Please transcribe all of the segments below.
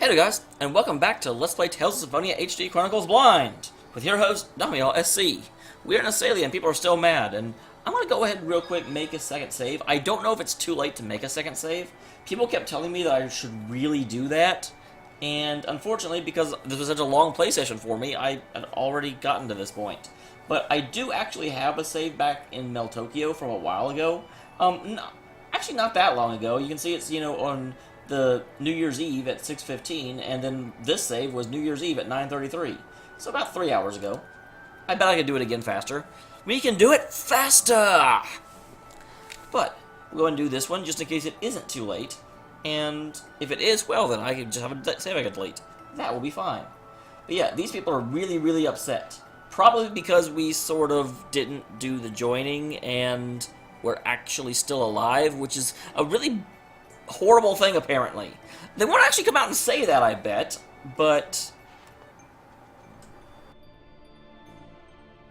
Hey there guys, and welcome back to Let's Play Tales of Symphonia HD Chronicles Blind, with your host, Dameol SC. We're in Isalia and people are still mad, and I'm going to go ahead and real quick make a second save. I don't know if it's too late to make a second save. People kept telling me that I should really do that, and unfortunately, because this was such a long play session for me, I had already gotten to this point. But I do actually have a save back in Mel Tokyo from a while ago. Actually not that long ago. You can see it's, on the New Year's Eve at 6:15, and then this save was New Year's Eve at 9:33. So about 3 hours ago. I bet I could do it again faster. We can do it faster! But we'll go and do this one just in case it isn't too late. And if it is, well, then I can just have a save I could delete. That will be fine. But yeah, these people are really, really upset. Probably because we sort of didn't do the joining and we're actually still alive, which is a really horrible thing, apparently. They won't actually come out and say that, I bet, but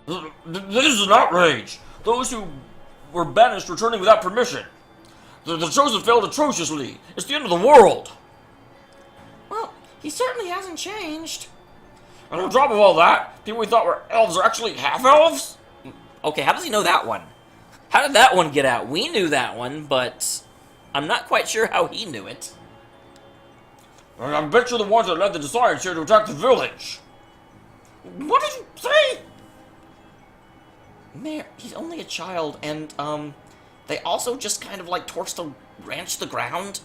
this is an outrage! Those who were banished returning without permission. The Chosen failed atrociously. It's the end of the world. well, he certainly hasn't changed. And on top of all that, people we thought were elves are actually half-elves? Okay, how does he know that one? How did that one get out? We knew that one, but I'm not quite sure how he knew it. And I bet you're the ones that led the Desires here to attack the village. What did you say? Mayor, he's only a child, and, they also just kind of, torched the ranch to the ground.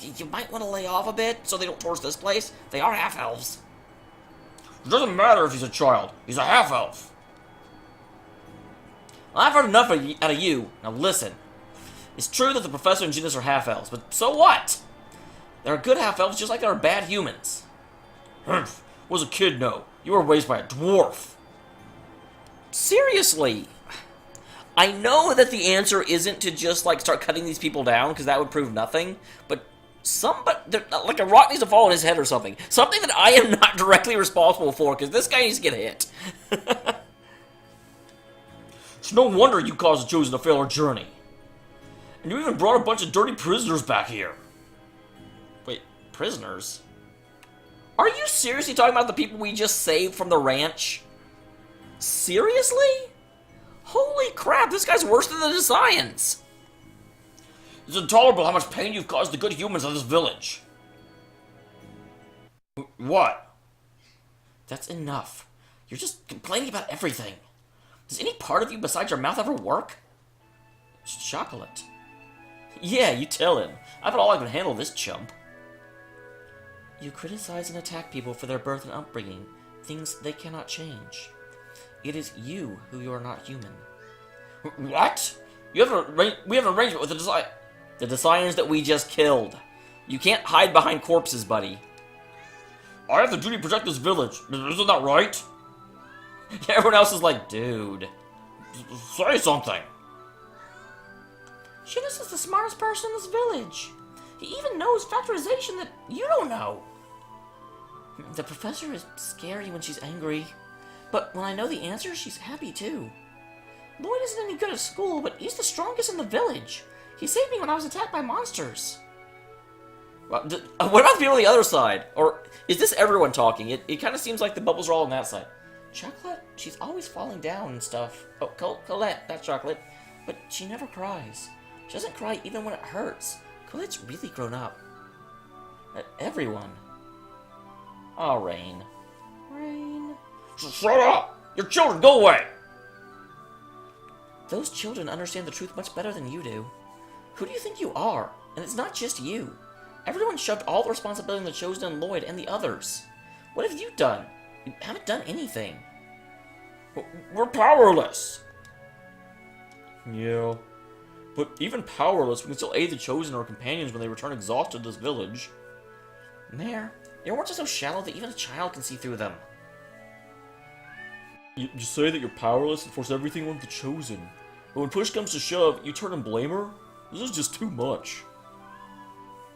You might want to lay off a bit so they don't torch this place. They are half-elves. It doesn't matter if he's a child. He's a half-elf. Well, I've heard enough out of you. Now listen. It's true that the professor and Genus are half-elves, but so what? There are good half-elves just like there are bad humans. Humph. What does a kid know? You were raised by a dwarf. Seriously. I know that the answer isn't to just, start cutting these people down, because that would prove nothing, but like a rock needs to fall on his head or something. Something that I am not directly responsible for, because this guy needs to get hit. It's no wonder you caused the Chosen to fail our journey. And you even brought a bunch of dirty prisoners back here. Wait, prisoners? Are you seriously talking about the people we just saved from the ranch? Seriously? Holy crap, this guy's worse than the Desians. It's intolerable how much pain you've caused the good humans of this village. What? That's enough. You're just complaining about everything. Does any part of you besides your mouth ever work? It's chocolate. Yeah, you tell him. I bet all I can handle this chump. You criticize and attack people for their birth and upbringing, things they cannot change. It is you who are not human. What? We have an arrangement with the Desians that we just killed. You can't hide behind corpses, buddy. I have the duty to protect this village. Isn't that right? Everyone else is like, dude. Say something. Shinus is the smartest person in this village. He even knows factorization that you don't know. The professor is scary when she's angry. But when I know the answer, she's happy too. Lloyd isn't any good at school, but he's the strongest in the village. He saved me when I was attacked by monsters. What about the people on the other side? Or is this everyone talking? It kind of seems like the bubbles are all on that side. Chocolate, she's always falling down and stuff. Oh, Colette, that's Chocolate. But she never cries. She doesn't cry even when it hurts. Colette's really grown up. Everyone. Oh, Rain. Rain. Shut up! Your children, go away! Those children understand the truth much better than you do. Who do you think you are? And it's not just you. Everyone shoved all the responsibility on the Chosen and Lloyd and the others. What have you done? You haven't done anything. We're powerless. Yeah. But even powerless, we can still aid the Chosen or our companions when they return exhausted to this village. Mayor, your words are so shallow that even a child can see through them. You say that you're powerless and force everything on the Chosen. But when push comes to shove, you turn and blame her? This is just too much.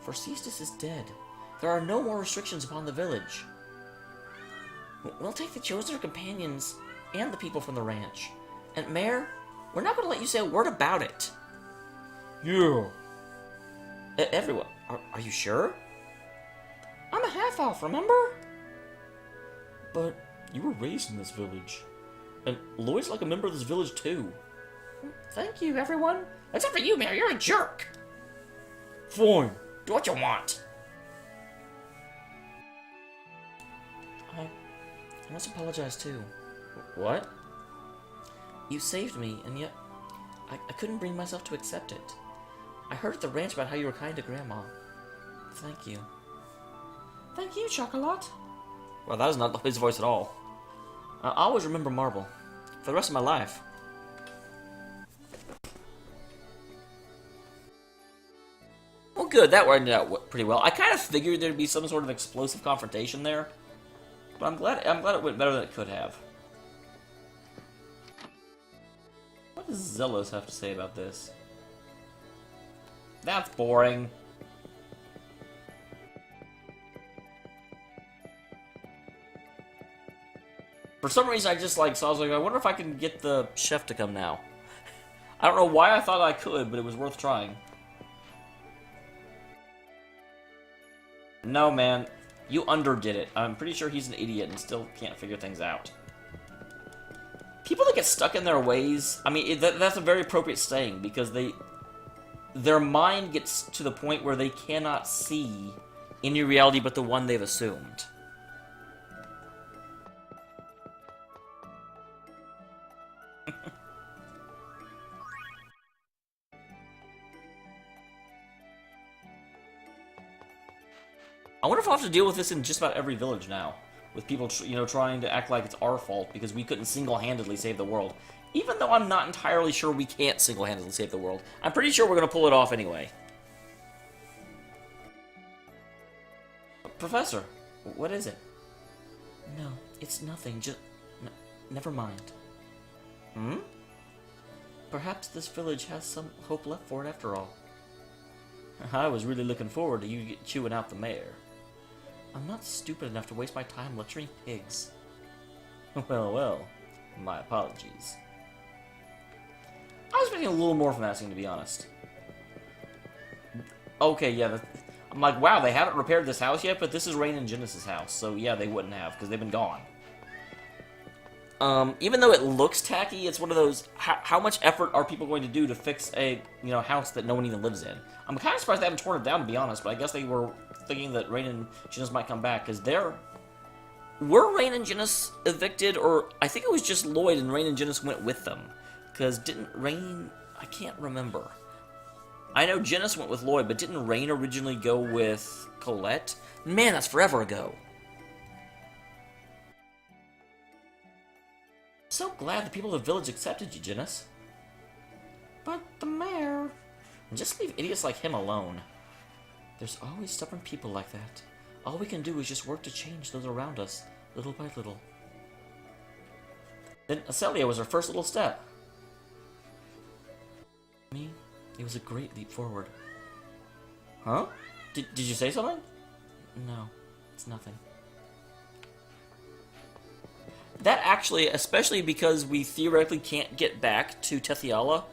Forcestus is dead. There are no more restrictions upon the village. We'll take the Chosen or companions and the people from the ranch. And Mayor, we're not going to let you say a word about it. Yeah. Everyone, are you sure? I'm a half-elf, remember? But you were raised in this village. And Lloyd's like a member of this village too. Thank you, everyone. Except for you, Mayor, you're a jerk. Fine. Do what you want. I must apologize, too. What? You saved me, and yet I couldn't bring myself to accept it. I heard at the ranch about how you were kind to Grandma. Thank you. Thank you, Chocolat. Well, that was not his voice at all. I'll always remember Marble. For the rest of my life. Well, good. That worked out pretty well. I kind of figured there'd be some sort of explosive confrontation there. But I'm glad it went better than it could have. What does Zelos have to say about this? That's boring. For some reason, I was like, I wonder if I can get the chef to come now. I don't know why I thought I could, but it was worth trying. No, man. You underdid it. I'm pretty sure he's an idiot and still can't figure things out. People that get stuck in their ways, I mean, that's a very appropriate saying, because their mind gets to the point where they cannot see any reality but the one they've assumed. I wonder if I'll have to deal with this in just about every village now. With people, trying to act like it's our fault because we couldn't single-handedly save the world. Even though I'm not entirely sure we can't single-handedly save the world. I'm pretty sure we're going to pull it off anyway. Professor, what is it? No, it's nothing. Just... never mind. Hmm? Perhaps this village has some hope left for it after all. I was really looking forward to you chewing out the mayor. I'm not stupid enough to waste my time lecturing pigs. Well, my apologies. I was expecting a little more from that scene, to be honest. Okay, yeah, I'm like, wow, they haven't repaired this house yet, but this is Rain and Genesis' house, so yeah, they wouldn't have, because they've been gone. Even though it looks tacky, it's one of those, how much effort are people going to do to fix a, house that no one even lives in? I'm kind of surprised they haven't torn it down, to be honest, but I guess they were thinking that Rain and Genesis might come back, because were Rain and Genesis evicted, or I think it was just Lloyd and Rain and Genesis went with them, because didn't Rain, I can't remember. I know Genesis went with Lloyd, but didn't Rain originally go with Colette? Man, that's forever ago. So glad the people of the village accepted you, Genesis. But the mayor... Just leave idiots like him alone. There's always stubborn people like that. All we can do is just work to change those around us, little by little. Then Isalia was our first little step. For me, it was a great leap forward. Huh? Did you say something? No, it's nothing. That actually, especially because we theoretically can't get back to Tethe'ala,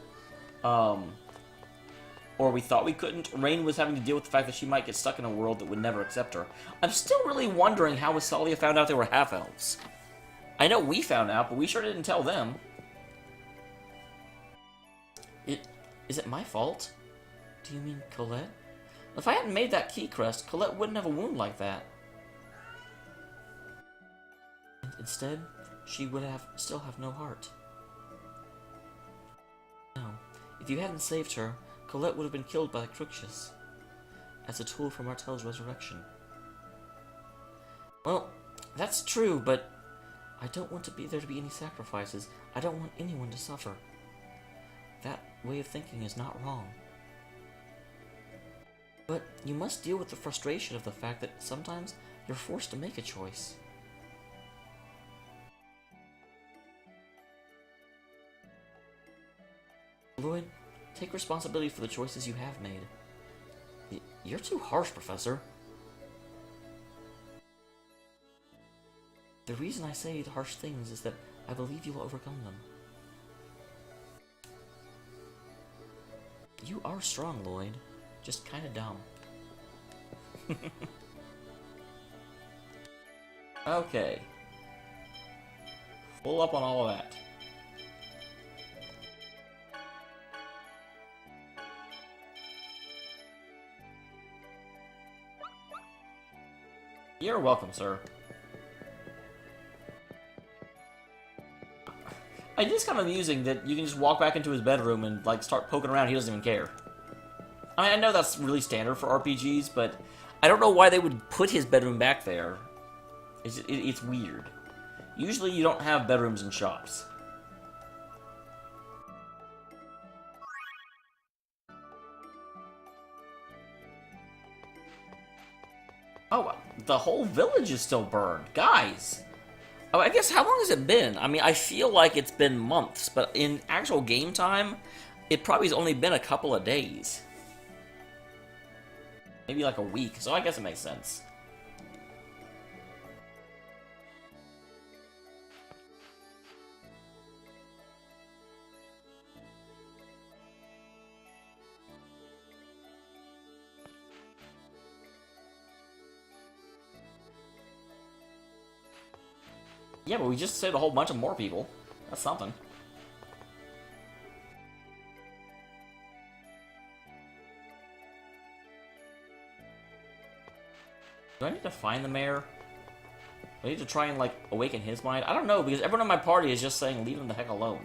or we thought we couldn't, Rain was having to deal with the fact that she might get stuck in a world that would never accept her. I'm still really wondering how Isalia found out they were half-elves. I know we found out, but we sure didn't tell them. Is it my fault? Do you mean Colette? If I hadn't made that key crest, Colette wouldn't have a wound like that. And instead, she would still have no heart. No, if you hadn't saved her, Colette would have been killed by Crixus as a tool for Martel's resurrection. Well, that's true, but I don't want there to be any sacrifices. I don't want anyone to suffer. That way of thinking is not wrong. But you must deal with the frustration of the fact that sometimes you're forced to make a choice. Lloyd, take responsibility for the choices you have made. You're too harsh, Professor. The reason I say harsh things is that I believe you will overcome them. You are strong, Lloyd. Just kinda dumb. Okay. Full up on all of that. You're welcome, sir. It is kind of amusing that you can just walk back into his bedroom and, like, start poking around. He doesn't even care. I mean, I know that's really standard for RPGs, but I don't know why they would put his bedroom back there. It's weird. Usually you don't have bedrooms in shops. Oh, the whole village is still burned. Guys! Oh, I guess, how long has it been? I mean, I feel like it's been months, but in actual game time, it probably has only been a couple of days. Maybe like a week, so I guess it makes sense. Yeah, but we just saved a whole bunch of more people. That's something. Do I need to find the mayor? Do I need to try and, like, awaken his mind? I don't know, because everyone in my party is just saying, leave him the heck alone.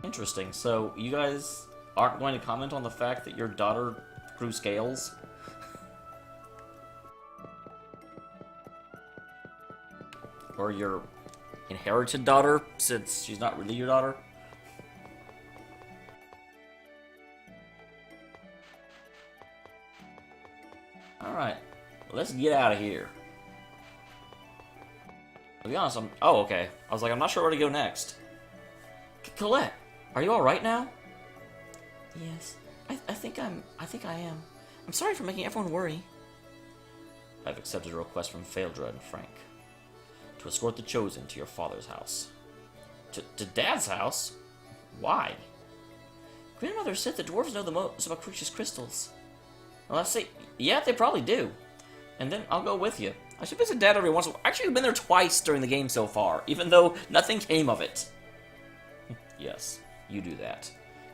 Interesting. So, you guys aren't going to comment on the fact that your daughter grew scales? Or your inherited daughter, since she's not really your daughter? Alright, let's get out of here. To be honest, oh, okay. I was like, I'm not sure where to go next. Colette, are you alright now? Yes, I think I am. I'm sorry for making everyone worry. I've accepted a request from Phaedra and Frank to escort the Chosen to your father's house. To Dad's house? Why? Grandmother said the dwarves know the most about Crucius crystals. Well, I say, yeah, they probably do. And then I'll go with you. I should visit Dad every once in a while. Actually, I've been there twice during the game so far, even though nothing came of it. Yes, you do that.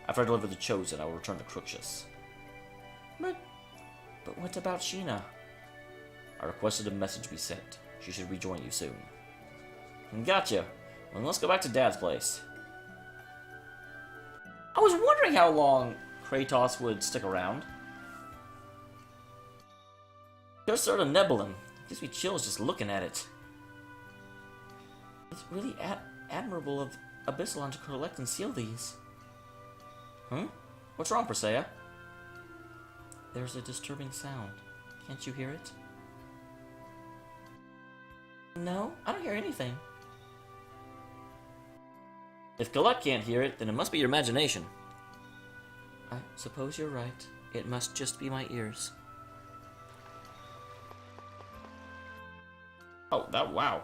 After I deliver the Chosen, I will return to Crucius. But what about Sheena? I requested a message be sent. She should rejoin you soon. Gotcha. Well, let's go back to Dad's place. I was wondering how long Kratos would stick around. There's sort of nebulum. Gives me chills just looking at it. It's really admirable of Abyssalon to collect and seal these. What's wrong, Persea? There's a disturbing sound. Can't you hear it? No, I don't hear anything. If Colette can't hear it, then it must be your imagination. I suppose you're right. It must just be my ears. Oh, wow.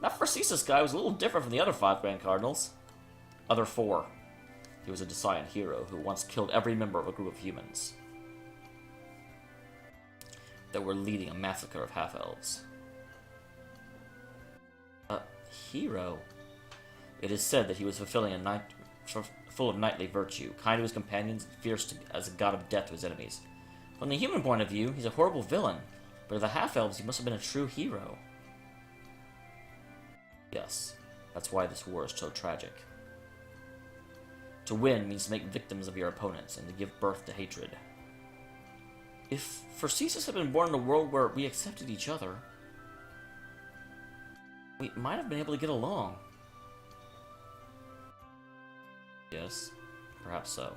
That Pharcesis guy was a little different from the other 5 Grand Cardinals. Other 4. He was a Decian hero who once killed every member of a group of humans that were leading a massacre of half-elves. A hero? It is said that he was fulfilling full of knightly virtue, kind to his companions, fierce as a god of death to his enemies. From the human point of view, he's a horrible villain, but to the half-elves, he must have been a true hero. Yes, that's why this war is so tragic. To win means to make victims of your opponents and to give birth to hatred. If Pharcesis had been born in a world where we accepted each other, we might have been able to get along. Yes, perhaps so.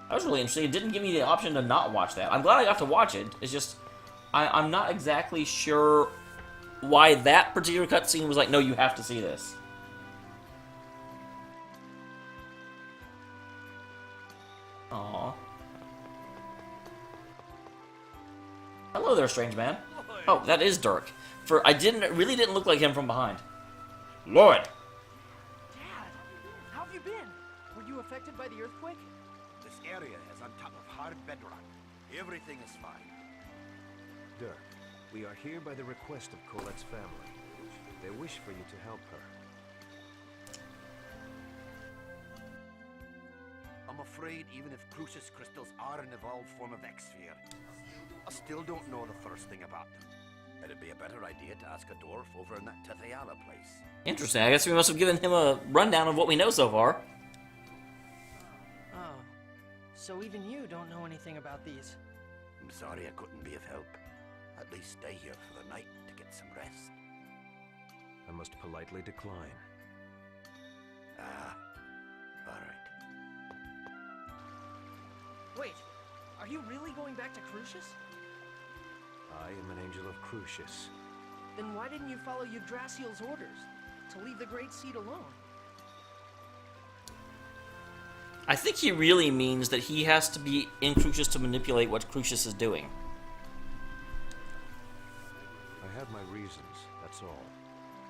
That was really interesting. It didn't give me the option to not watch that. I'm glad I got to watch it. It's just, I'm not exactly sure why that particular cutscene was like, no, you have to see this. Aww. Hello there, strange man. Oh, that is Dirk. I really didn't look like him from behind. Lloyd! Dad, how have you been? Were you affected by the earthquake? This area is on top of hard bedrock. Everything is fine. Dirk, we are here by the request of Colette's family. They wish for you to help her. I'm afraid even if Crucis crystals are an evolved form of X-Sphere, I still don't know the first thing about them. It'd be a better idea to ask a dwarf over in that Tethe'ala place. Interesting. I guess we must have given him a rundown of what we know so far. Oh, so even you don't know anything about these. I'm sorry I couldn't be of help. At least stay here for the night to get some rest. I must politely decline. Ah, all right. Wait, are you really going back to Crucis? I am an angel of Crucis. Then why didn't you follow Yggdrasil's orders to leave the Great Seed alone? I think he really means that he has to be in Crucis to manipulate what Crucis is doing. I have my reasons, that's all.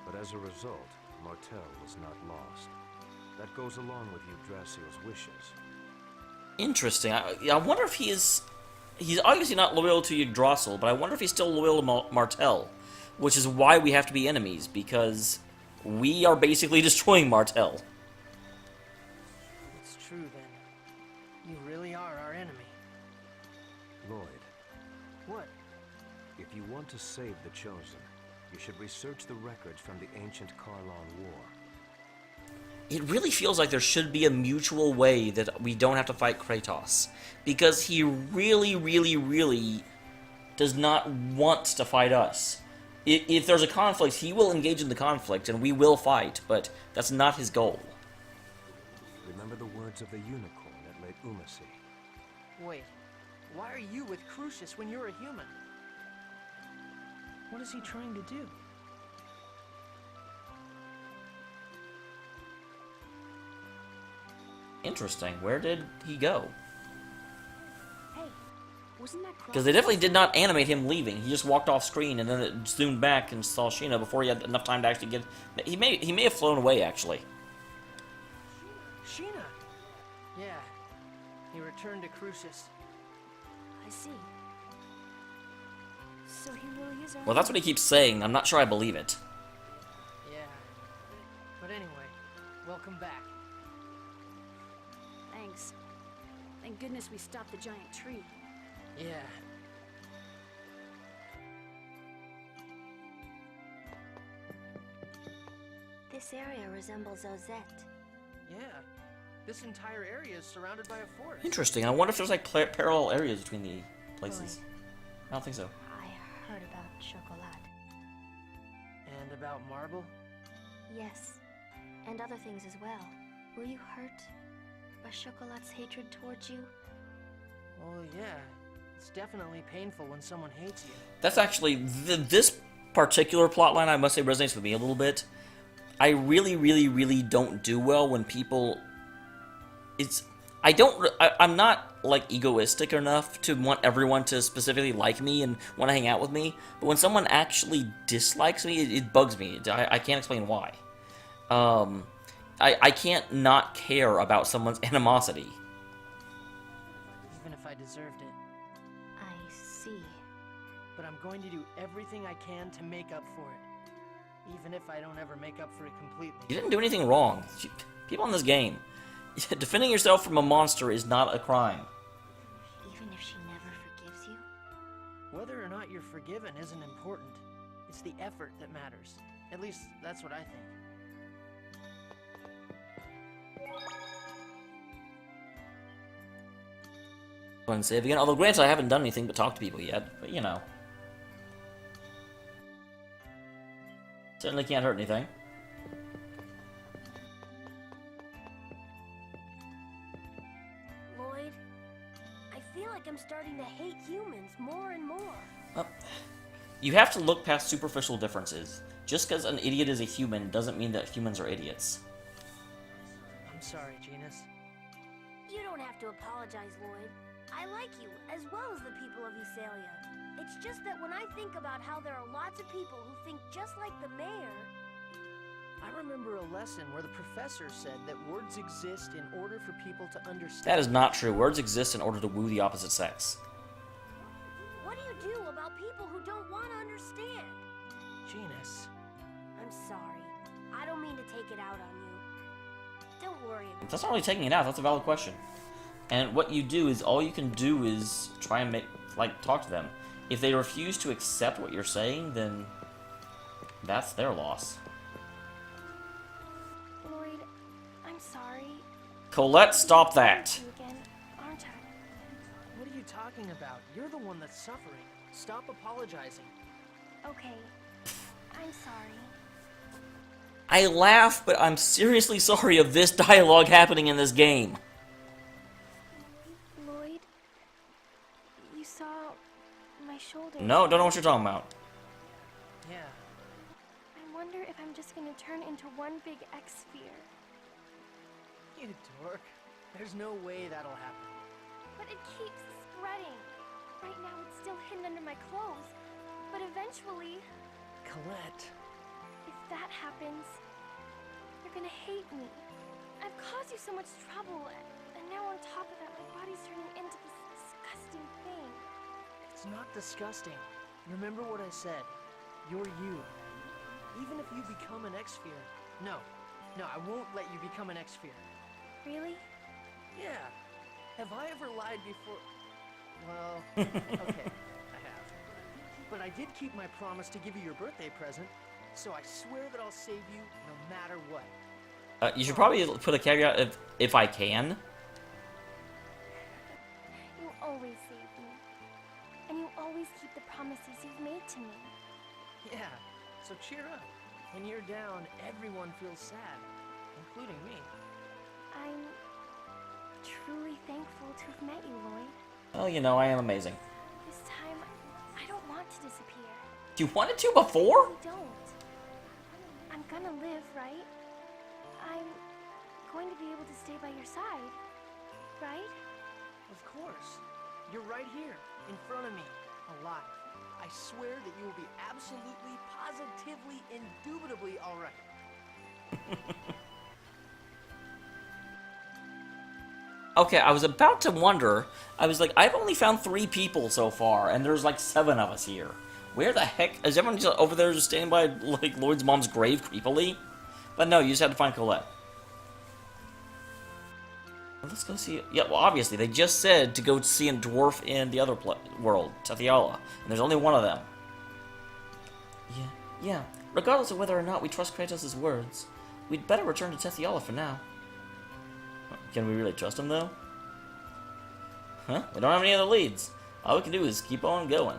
But as a result, Martel was not lost. That goes along with Yggdrasil's wishes. Interesting. I wonder if he's obviously not loyal to Yggdrasil, but I wonder if he's still loyal to Martel, which is why we have to be enemies, because we are basically destroying Martel. It's true then. You really are our enemy. Lloyd, What? if you want to save the Chosen, you should research the records from the ancient Karlon War. It really feels like there should be a mutual way that we don't have to fight Kratos, because he really, really, really does not want to fight us. If there's a conflict, he will engage in the conflict, and we will fight, but that's not his goal. Remember the words of the unicorn at Lake Umasi. Wait, why are you with Crucis when you're a human? What is he trying to do? Interesting. Where did he go? Hey, wasn't that Because they definitely did not animate him leaving. He just walked off screen, and then it zoomed back and saw Sheena before he had enough time to actually get... He may have flown away, actually. Sheena! Yeah, he returned to Crucis. I see. So he really is our Well, that's what he keeps saying. I'm not sure I believe it. Yeah. But anyway, welcome back. Thanks. Thank goodness we stopped the giant tree. Yeah. This area resembles Ozette. Yeah. This entire area is surrounded by a forest. Interesting. I wonder if there's, like, parallel areas between the places. I don't think so. I heard about Chocolat. And about Marble? Yes, and other things as well. Were you hurt by Chocolat's hatred towards you? Well, yeah. It's definitely painful when someone hates you. That's actually... This particular plotline, I must say, resonates with me a little bit. I really, really, really don't do well when people... I'm not, like, egoistic enough to want everyone to specifically like me and want to hang out with me, but when someone actually dislikes me, it bugs me. I can't explain why. I can't not care about someone's animosity. Even if I deserved it. I see. But I'm going to do everything I can to make up for it. Even if I don't ever make up for it completely. You didn't do anything wrong. People in this game, defending yourself from a monster is not a crime. Even if she never forgives you? Whether or not you're forgiven isn't important. It's the effort that matters. At least, that's what I think. And save again. Although, granted, I haven't done anything but talk to people yet, but you know. Certainly can't hurt anything. Lloyd, I feel like I'm starting to hate humans more and more. Well, you have to look past superficial differences. Just because an idiot is a human doesn't mean that humans are idiots. I'm sorry, Genus. You don't have to apologize, Lloyd. I like you, as well as the people of Isalia. It's just that when I think about how there are lots of people who think just like the mayor... I remember a lesson where the professor said that words exist in order for people to understand. That is not true. Words exist in order to woo the opposite sex. What do you do about people who don't want to understand? Genus. I'm sorry. I don't mean to take it out on you. Don't worry about it. That's not really taking it out. That's a valid question. And what you do is, all you can do is try and talk to them. If they refuse to accept what you're saying, then that's their loss. Lloyd, I'm sorry. Colette, stop that. You again, aren't I? What are you talking about? You're the one that's suffering. Stop apologizing. Okay, I'm sorry. I laugh, but I'm seriously sorry of this dialogue happening in this game. Lloyd, you saw my shoulder. No, don't know what you're talking about. Yeah. I wonder if I'm just gonna turn into one big X-sphere. You dork. There's no way that'll happen. But it keeps spreading. Right now it's still hidden under my clothes. But eventually, Colette. if that happens, you're gonna hate me. I've caused you so much trouble, and now on top of that, my body's turning into this disgusting thing. It's not disgusting. Remember what I said. You're you. Even if you become an X-sphere. No, I won't let you become an X-sphere. Really? Yeah. Have I ever lied before? Well, okay, I have. But I did keep my promise to give you your birthday present, so I swear that I'll save you no matter what. You should probably put a caveat if I can. You always save me. And you always keep the promises you've made to me. Yeah, so cheer up. When you're down, everyone feels sad, including me. I'm truly thankful to have met you, Lloyd. Well, you know, I am amazing. This time, I don't want to disappear. You wanted to before? I don't. I'm gonna live, right? I'm going to be able to stay by your side, right? Of course. You're right here, in front of me, alive. I swear that you will be absolutely, positively, indubitably all right. Okay, I was about to wonder. I was like, I've only found 3 people so far, and there's like 7 of us here. Where the heck is everyone just over there, just standing by like Lloyd's mom's grave creepily? But no, you just had to find Colette. Well, let's go see. Yeah, well, obviously they just said to go see a dwarf in the other world, Tethe'ala, and there's only one of them. Yeah. Regardless of whether or not we trust Kratos' words, we'd better return to Tethe'ala for now. Can we really trust him, though? Huh? We don't have any other leads. All we can do is keep on going.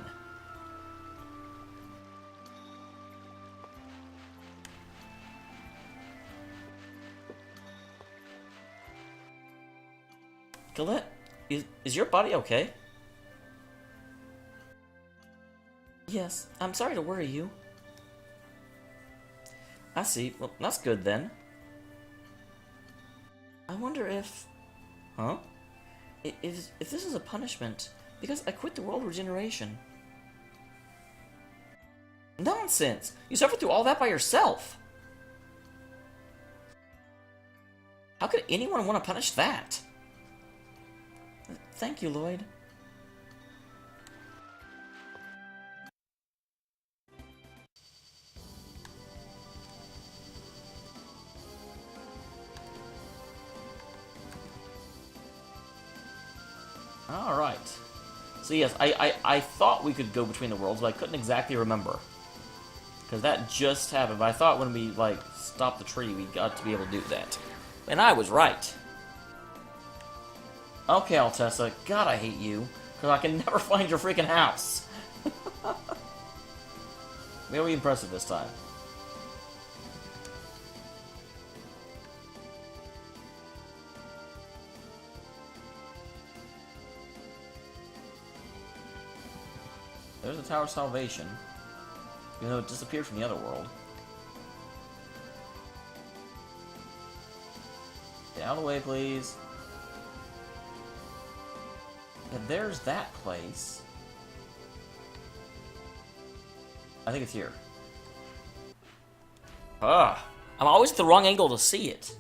Colette, is your body okay? Yes, I'm sorry to worry you. I see. Well, that's good then. I wonder if... Huh? If this is a punishment, because I quit the world regeneration. Nonsense! You suffered through all that by yourself! How could anyone want to punish that? Thank you, Lloyd. Alright. So yes, I thought we could go between the worlds, but I couldn't exactly remember. Because that just happened, but I thought when we, like, stopped the tree, we got to be able to do that. And I was right. Okay, Altessa, God, I hate you. Because I can never find your freaking house. Very impressive this time. There's the Tower of Salvation. Even though it disappeared from the other world. Get out of the way, please. And there's that place. I think it's here. I'm always at the wrong angle to see it.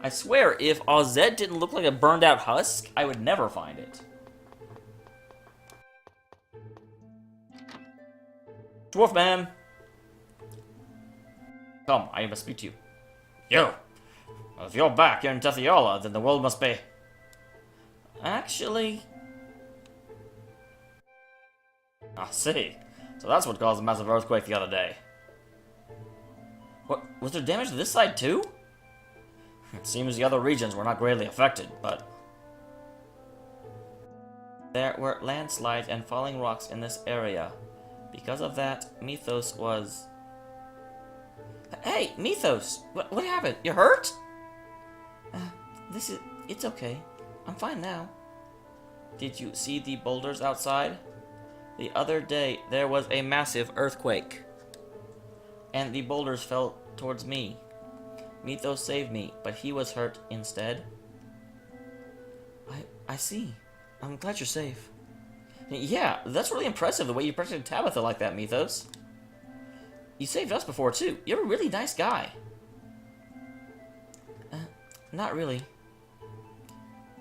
I swear, if Oz didn't look like a burned out husk, I would never find it. Dwarf man! Come, I must speak to you. You! If you're back here in Tethe'ala, then the world must be... Actually... I see. So that's what caused the massive earthquake the other day. What, was there damage to this side too? It seems the other regions were not greatly affected, but... There were landslides and falling rocks in this area. Because of that, Mythos was... Hey, Mythos! What happened? You hurt? It's okay. I'm fine now. Did you see the boulders outside? The other day, there was a massive earthquake. And the boulders fell towards me. Mythos saved me, but he was hurt instead. I see. I'm glad you're safe. Yeah, that's really impressive the way you protected Tabitha like that, Mythos. You saved us before, too. You're a really nice guy. Not really.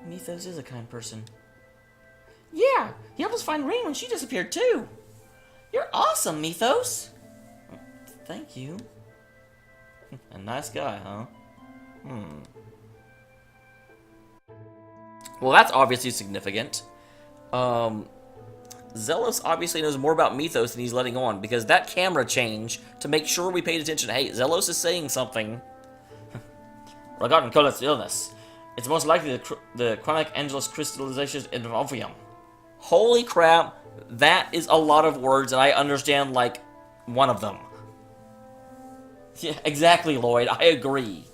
Mythos is a kind person. Yeah, he helped us find Rain when she disappeared, too. You're awesome, Mythos. Thank you. A nice guy, huh? Well, that's obviously significant. Zealous obviously knows more about Mythos than he's letting on, because that camera change to make sure we paid attention. Hey, Zealous is saying something. Regarding Colette's illness, it's most likely the chronic angelus crystallization in Symphonia. Holy crap, that is a lot of words, and I understand, like, one of them. Yeah, exactly, Lloyd, I agree.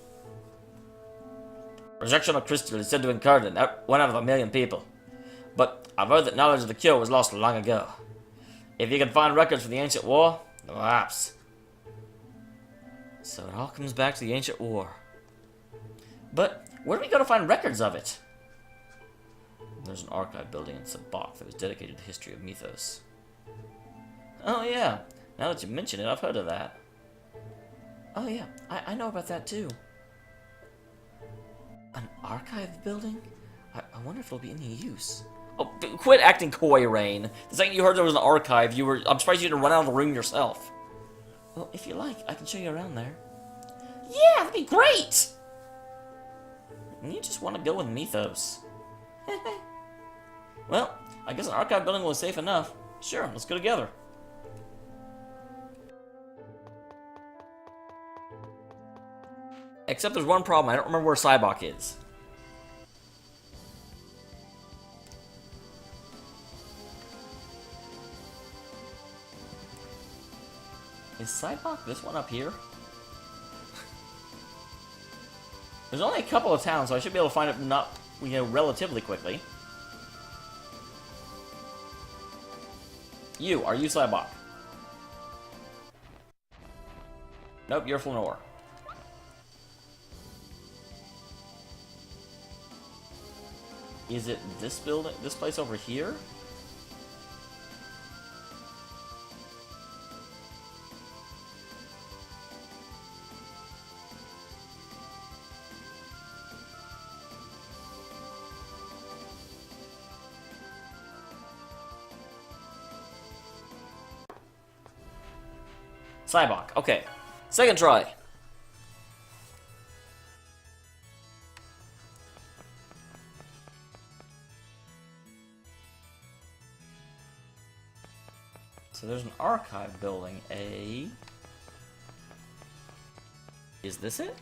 Rejection of crystal is said to occur in 1 out of 1,000,000 people. But I've heard that knowledge of the cure was lost long ago. If you can find records from the ancient war, perhaps. So it all comes back to the ancient war. But where do we go to find records of it? There's an archive building in Sabak that was dedicated to the history of Mythos. Oh yeah, now that you mention it, I've heard of that. Oh yeah, I know about that too. An archive building? I wonder if it'll be any use. Oh, quit acting coy, Rain. The second you heard there was an archive, I'm surprised you didn't run out of the room yourself. Well, if you like, I can show you around there. Yeah, that'd be great! You just want to go with Mythos. Well, I guess an archive building was safe enough. Sure, let's go together. Except there's one problem. I don't remember where Cybok is. Is Cybok this one up here? There's only a couple of towns, so I should be able to find it relatively quickly. Are you Cybok? Nope, you're Flanor. Is it this building, this place over here? Cybok, okay. Second try. So there's an archive building, Is this it?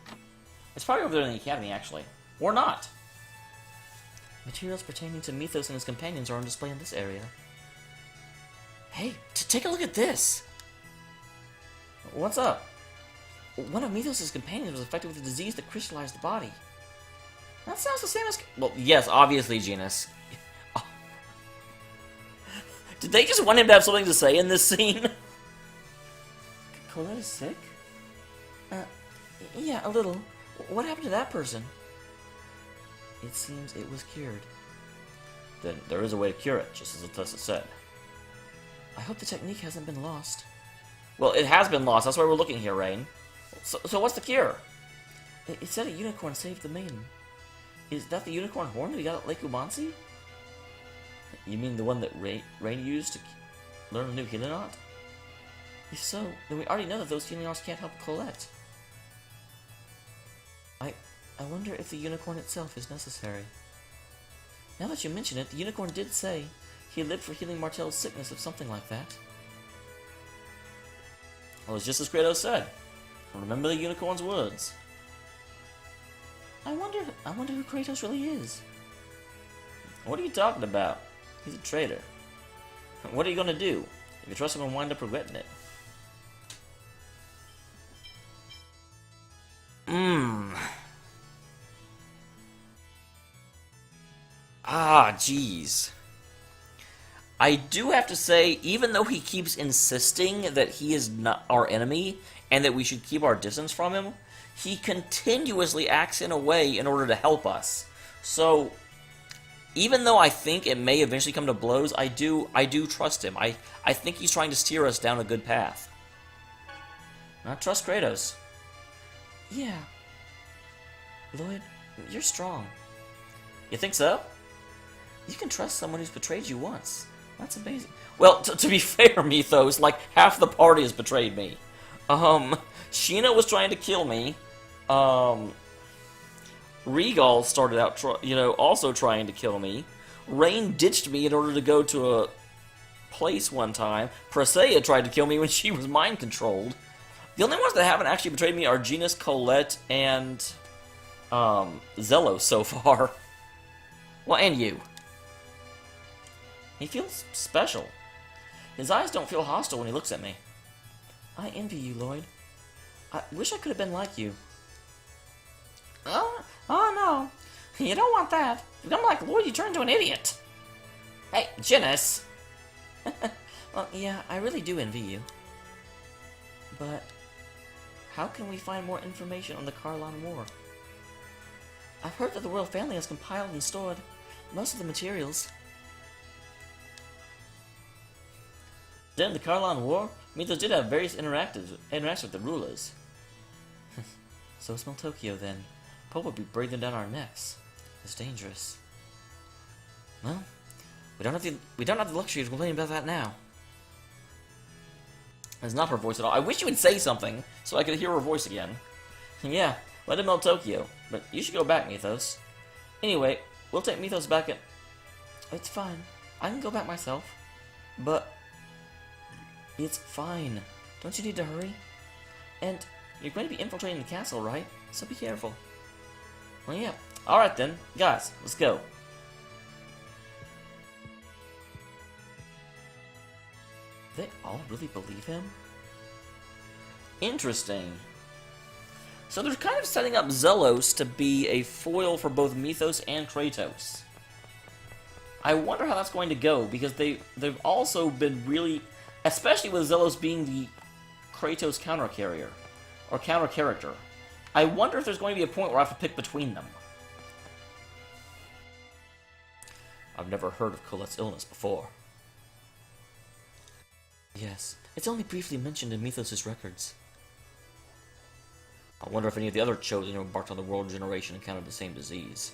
It's probably over there in the academy, actually. Or not. Materials pertaining to Mythos and his companions are on display in this area. Hey, take a look at this! What's up? One of Mythos' companions was affected with a disease that crystallized the body. That sounds the same as... Well, yes, obviously, Genus. Did they just want him to have something to say in this scene? Colette is sick? Yeah, a little. What happened to that person? It seems it was cured. Then there is a way to cure it, just as Atessa said. I hope the technique hasn't been lost. Well, it has been lost. That's why we're looking here, Rain. So what's the cure? It said a unicorn saved the maiden. Is that the unicorn horn that we got at Lake Umansi? You mean the one that Rain used to learn a new healing art? If so, then we already know that those healing arts can't help Colette. I wonder if the unicorn itself is necessary. Now that you mention it, the unicorn did say he lived for healing Martel's sickness of something like that. Well, it's just as Kratos said. Remember the unicorn's words. I wonder who Kratos really is. What are you talking about? He's a traitor. What are you gonna do if you trust him and wind up regretting it? Jeez. I do have to say, even though he keeps insisting that he is not our enemy and that we should keep our distance from him, he continuously acts in a way in order to help us. So, even though I think it may eventually come to blows, I do trust him. I think he's trying to steer us down a good path. I trust Kratos. Yeah. Lloyd, you're strong. You think so? You can trust someone who's betrayed you once. That's amazing. Well, to be fair, Mythos, like, half the party has betrayed me. Sheena was trying to kill me. Regal started out, also trying to kill me. Rain ditched me in order to go to a place one time. Presea tried to kill me when she was mind-controlled. The only ones that haven't actually betrayed me are Genus, Colette, and Zelos so far. Well, and you. He feels special. His eyes don't feel hostile when he looks at me. I envy you, Lloyd. I wish I could have been like you. Oh no. You don't want that. If you become like Lloyd, you turn into an idiot. Hey, Genus. Well, yeah, I really do envy you. But how can we find more information on the Karlan War? I've heard that the royal family has compiled and stored most of the materials. During the Karlan War, Mythos did have various interactions with the rulers. So smell Tokyo then. Pope would be breathing down our necks. It's dangerous. Well, we don't have the luxury of complaining about that now. It's not her voice at all. I wish you would say something so I could hear her voice again. Yeah, let him know Tokyo, but you should go back, Mythos. Anyway, we'll take Mythos back at... It's fine. I can go back myself. But... It's fine. Don't you need to hurry? And you're going to be infiltrating the castle, right? So be careful. Well, yeah. Alright then. Guys, let's go. They all really believe him? Interesting. So they're kind of setting up Zelos to be a foil for both Mythos and Kratos. I wonder how that's going to go, because they've also been really... Especially with Zelos being the Kratos counter-carrier, or counter-character. I wonder if there's going to be a point where I have to pick between them. I've never heard of Colette's illness before. Yes, it's only briefly mentioned in Mythos' records. I wonder if any of the other Chosen who embarked on the world generation encountered the same disease.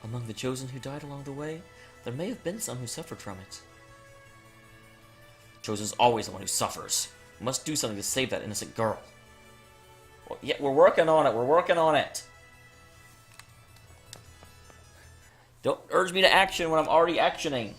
Among the Chosen who died along the way, there may have been some who suffered from it. Chosen's always the one who suffers. We must do something to save that innocent girl. Well, yeah, we're working on it. We're working on it. Don't urge me to action when I'm already actioning.